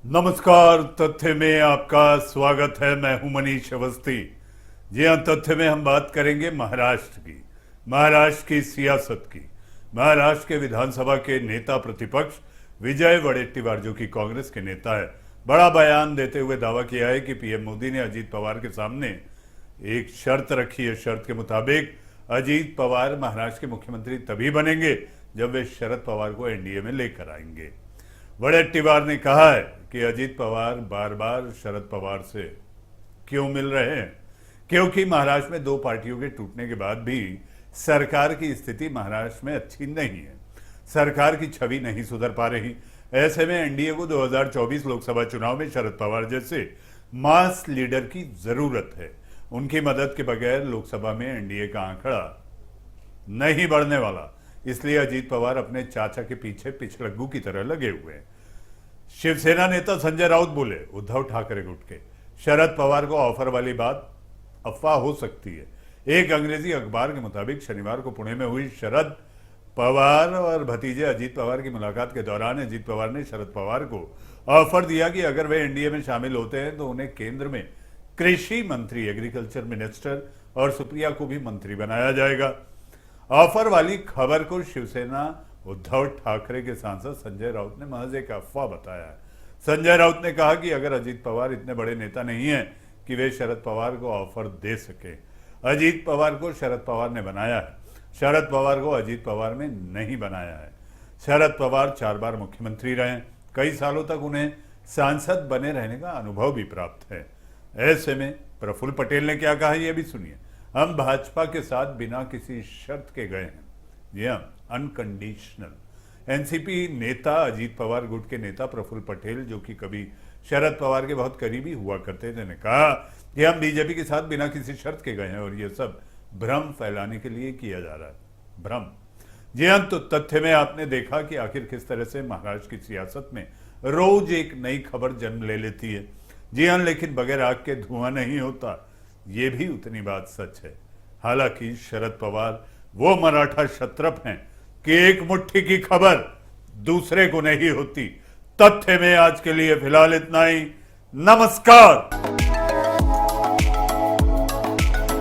नमस्कार। तथ्य में आपका स्वागत है। मैं हूं मनीष अवस्थी। जी हां, तथ्य में हम बात करेंगे महाराष्ट्र की सियासत की। महाराष्ट्र के विधानसभा के नेता प्रतिपक्ष विजय वडेट्टीवार, जो कि कांग्रेस के नेता है, बड़ा बयान देते हुए दावा किया है कि पीएम मोदी ने अजीत पवार के सामने एक शर्त रखी है। शर्त के मुताबिक अजीत पवार महाराष्ट्र के मुख्यमंत्री तभी बनेंगे जब वे शरद पवार को एनडीए में लेकर आएंगे। वडेट्टीवार ने कहा है कि अजीत पवार बार बार शरद पवार से क्यों मिल रहे हैं, क्योंकि महाराष्ट्र में दो पार्टियों के टूटने के बाद भी सरकार की स्थिति महाराष्ट्र में अच्छी नहीं है। सरकार की छवि नहीं सुधर पा रही। ऐसे में एनडीए को 2024 लोकसभा चुनाव में शरद पवार जैसे मास लीडर की जरूरत है। उनकी मदद के बगैर लोकसभा में एनडीए का आंकड़ा नहीं बढ़ने वाला। इसलिए अजीत पवार अपने चाचा के पीछे पिछलग्गू की तरह लगे हुए हैं। शिवसेना नेता संजय राउत बोले, उद्धव ठाकरे गुट के शरद पवार को ऑफर वाली बात अफवाह हो सकती है। एक अंग्रेजी अखबार के मुताबिक शनिवार को पुणे में हुई शरद पवार और भतीजे अजीत पवार की मुलाकात के दौरान अजीत पवार ने शरद पवार को ऑफर दिया कि अगर वे एनडीए में शामिल होते हैं तो उन्हें केंद्र में कृषि मंत्री, एग्रीकल्चर मिनिस्टर और सुप्रिया को भी मंत्री बनाया जाएगा। ऑफर वाली खबर को शिवसेना उद्धव ठाकरे के सांसद संजय राउत ने महज एक अफवाह बताया है। संजय राउत ने कहा कि अगर अजीत पवार इतने बड़े नेता नहीं है कि वे शरद पवार को ऑफर दे सके। अजीत पवार को शरद पवार ने बनाया है, शरद पवार को अजीत पवार में नहीं बनाया है। शरद पवार 4 बार मुख्यमंत्री रहे, कई सालों तक उन्हें सांसद बने रहने का अनुभव भी प्राप्त है। ऐसे में प्रफुल्ल पटेल ने क्या कहा, यह भी सुनिए। हम भाजपा के साथ बिना किसी शर्त के गए हैं, जी हाँ, अनकंडीशनल। एनसीपी नेता अजीत पवार गुट के नेता प्रफुल्ल पटेल, जो कि कभी शरद पवार के बहुत करीबी हुआ करते थे, ने कहा कि हम बीजेपी के साथ बिना किसी शर्त के गए हैं और यह सब भ्रम फैलाने के लिए किया जा रहा है। भ्रम। जी हाँ, तो तथ्य में आपने देखा कि आखिर किस तरह से महाराष्ट्र की सियासत में रोज एक नई खबर जन्म ले लेती है। जी हाँ, लेकिन बगैर आग के धुआं नहीं होता, ये भी उतनी बात सच है। हालांकि शरद पवार वो मराठा क्षत्रप हैं कि एक मुट्ठी की खबर दूसरे को नहीं होती। तथ्य में आज के लिए फिलहाल इतना ही। नमस्कार।